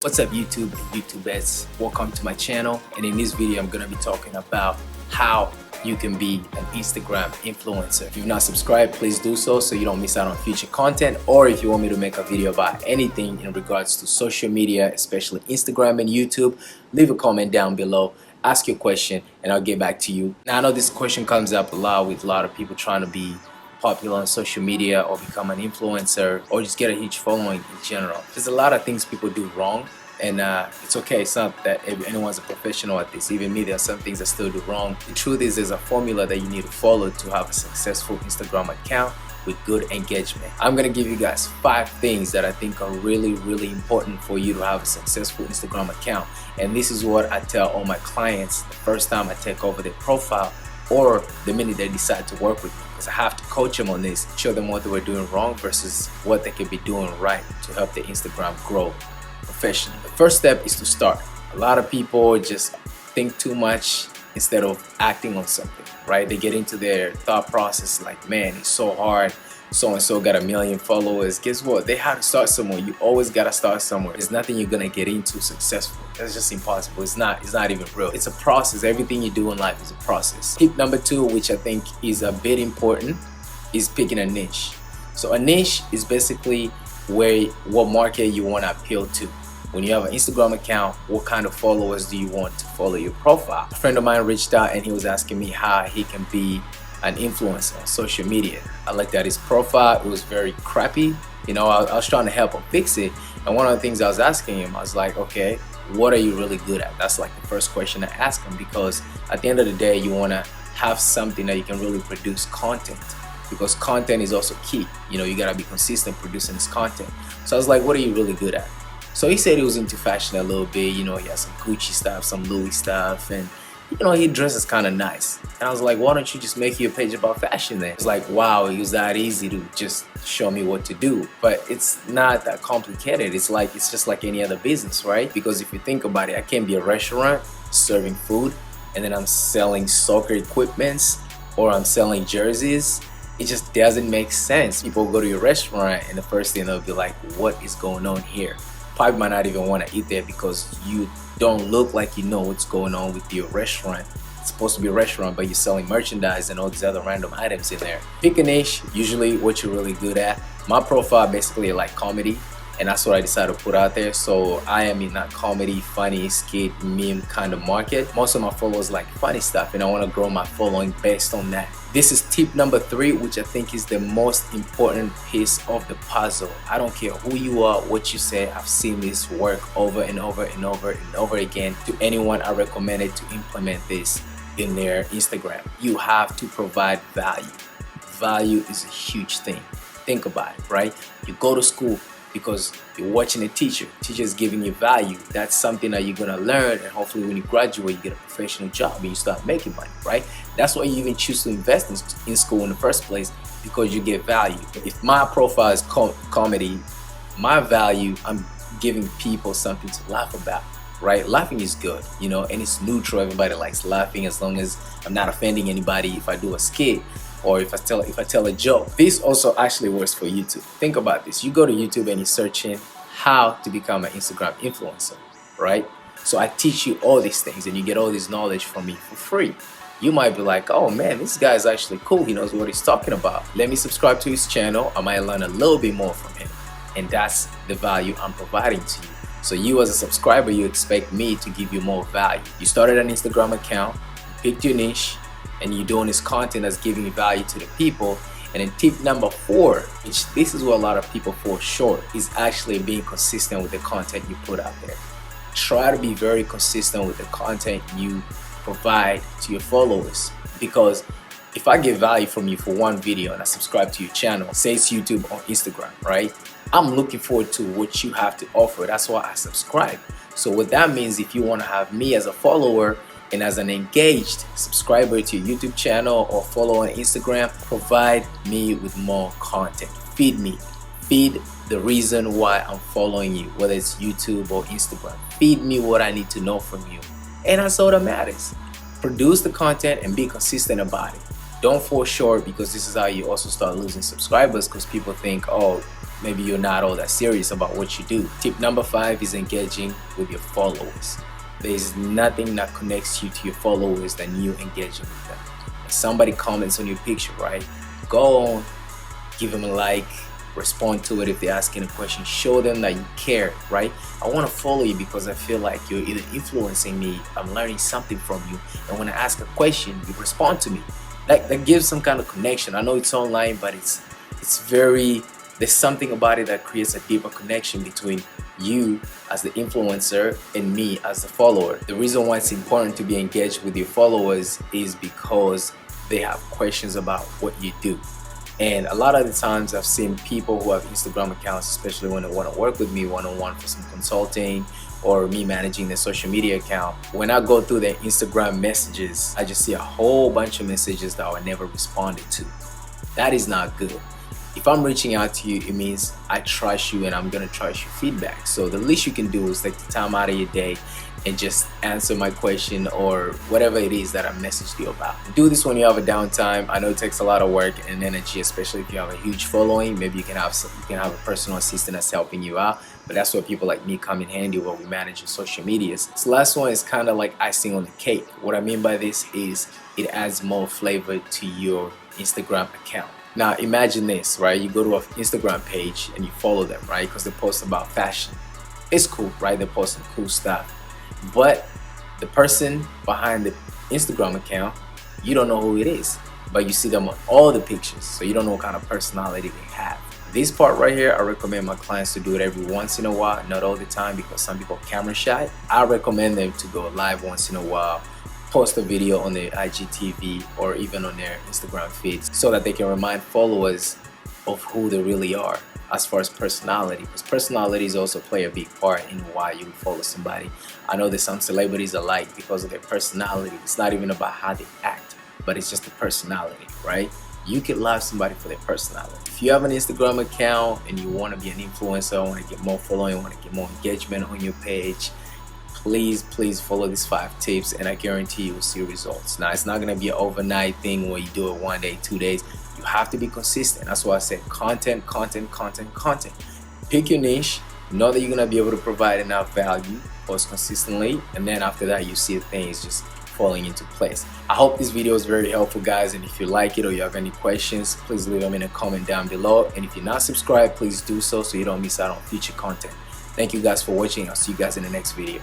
What's up YouTube and YouTubettes? Welcome to my channel, and in this video I'm going to be talking about how you can be an Instagram influencer. If you've not subscribed, please do so you don't miss out on future content, or if you want me to make a video about anything in regards to social media, especially Instagram and YouTube, leave a comment down below, ask your question, and I'll get back to you. Now I know this question comes up a lot with a lot of people trying to be popular on social media or become an influencer or just get a huge following in general. There's a lot of things people do wrong, and it's okay. It's not that anyone's a professional at this. Even me, there are some things I still do wrong. The truth is there's a formula that you need to follow to have a successful Instagram account with good engagement. I'm gonna give you guys 5 things that I think are really important for you to have a successful Instagram account. And this is what I tell all my clients the first time I take over their profile, or the minute they decide to work with me, because I have to coach them on this, show them what they were doing wrong versus what they could be doing right to help their Instagram grow professionally. The first step is to start. A lot of people just think too much instead of acting on something, right? They get into their thought process like, man, it's so hard. So-and-so got 1 million followers. Guess what? They have to start somewhere. You always gotta start somewhere. There's nothing you're gonna get into successful. That's just impossible. It's not even real. It's a process. Everything you do in life is a process. Tip number 2, which I think is a bit important, is picking a niche. So a niche is basically what market you want to appeal to. When you have an Instagram account, what kind of followers do you want to follow your profile? A friend of mine reached out and he was asking me how he can be an influencer on social media. I looked at his profile. It was very crappy. You know, I was trying to help him fix it. And one of the things I was asking him, I was like, okay, what are you really good at? That's like the first question I ask him, because at the end of the day, you want to have something that you can really produce content, because content is also key. You know, you gotta be consistent producing this content. So I was like, what are you really good at? So he said he was into fashion a little bit. You know, he has some Gucci stuff, some Louis stuff, and you know, he dresses kind of nice. And I was like, why don't you just make your page about fashion then? It's like, wow, it was that easy to just show me what to do. But it's not that complicated. It's just like any other business, right? Because if you think about it, I can't be a restaurant serving food and then I'm selling soccer equipments or I'm selling jerseys. It just doesn't make sense. People go to your restaurant and the first thing they'll be like, what is going on here? Probably might not even want to eat there because you don't look like you know what's going on with your restaurant. It's supposed to be a restaurant, but you're selling merchandise and all these other random items in there. Pick a niche, usually what you're really good at. My profile basically like comedy, and that's what I decided to put out there. So I am in that comedy, funny, skit, meme kind of market. Most of my followers like funny stuff, and I want to grow my following based on that. This is tip number 3, which I think is the most important piece of the puzzle. I don't care who you are, what you say. I've seen this work over and over again. To anyone I recommended to implement this in their Instagram. You have to provide value. Value is a huge thing. Think about it, right? You go to school because you're watching a teacher. Teacher is giving you value. That's something that you're gonna learn, and hopefully when you graduate, you get a professional job and you start making money, right? That's why you even choose to invest in school in the first place, because you get value. If my profile is comedy, my value, I'm giving people something to laugh about, right? Laughing is good, you know, and it's neutral. Everybody likes laughing as long as I'm not offending anybody. If I do a skit, or if I tell a joke. This also actually works for YouTube. Think about this. You go to YouTube and you're searching how to become an Instagram influencer, right? So I teach you all these things and you get all this knowledge from me for free. You might be like, oh man, this guy is actually cool. He knows what he's talking about. Let me subscribe to his channel. I might learn a little bit more from him. And that's the value I'm providing to you. So you as a subscriber, you expect me to give you more value. You started an Instagram account, you picked your niche, and you're doing this content that's giving value to the people. And then tip number 4, which this is where a lot of people fall short, is actually being consistent with the content you put out there. Try to be very consistent with the content you provide to your followers, because if I get value from you for one video and I subscribe to your channel, say it's YouTube or Instagram, right? I'm looking forward to what you have to offer. That's why I subscribe. So what that means, if you want to have me as a follower and as an engaged subscriber to your YouTube channel or follow on Instagram, provide me with more content. Feed me. Feed the reason why I'm following you, whether it's YouTube or Instagram. Feed me what I need to know from you. And that's all that matters. Produce the content and be consistent about it. Don't fall short, because this is how you also start losing subscribers, because people think, oh, maybe you're not all that serious about what you do. Tip number 5 is engaging with your followers. There's nothing that connects you to your followers than you engaging with them. If somebody comments on your picture, right? Go on, give them a like, respond to it if they're asking a question, show them that you care, right? I want to follow you because I feel like you're either influencing me, I'm learning something from you, and when I ask a question, you respond to me. That gives some kind of connection. I know it's online, but it's very, there's something about it that creates a deeper connection between you as the influencer and me as the follower. The reason why it's important to be engaged with your followers is because they have questions about what you do. And a lot of the times I've seen people who have Instagram accounts, especially when they want to work with me one-on-one for some consulting or me managing their social media account. When I go through their Instagram messages, I just see a whole bunch of messages that I never responded to. That is not good. If I'm reaching out to you, it means I trust you and I'm gonna trust your feedback. So the least you can do is take the time out of your day and just answer my question or whatever it is that I messaged you about. Do this when you have a downtime. I know it takes a lot of work and energy, especially if you have a huge following. Maybe you can have a personal assistant that's helping you out, but that's where people like me come in handy when we manage your social medias. So last one is kind of like icing on the cake. What I mean by this is it adds more flavor to your Instagram account. Now imagine this, right? You go to an Instagram page and you follow them, right? Because they post about fashion. It's cool, right? They post some cool stuff. But the person behind the Instagram account, you don't know who it is, but you see them on all the pictures, so you don't know what kind of personality they have. This part right here, I recommend my clients to do it every once in a while, not all the time, because some people are camera shy. I recommend them to go live once in a while, post a video on their IGTV or even on their Instagram feeds so that they can remind followers of who they really are as far as personality, because personalities also play a big part in why you follow somebody. I know that some celebrities are liked because of their personality. It's not even about how they act, but it's just the personality, right? You can love somebody for their personality. If you have an Instagram account and you want to be an influencer, want to get more following, want to get more engagement on your page, please follow these 5 tips and I guarantee you will see results. Now, it's not going to be an overnight thing where you do it 1 day, 2 days. You have to be consistent. That's why I said content. Pick your niche. Know that you're going to be able to provide enough value, post consistently, and then after that you see things just falling into place. I hope this video is very helpful, guys, and if you like it or you have any questions, please leave them in a comment down below, and if you're not subscribed, please do so you don't miss out on future content. Thank you guys for watching. I'll see you guys in the next video.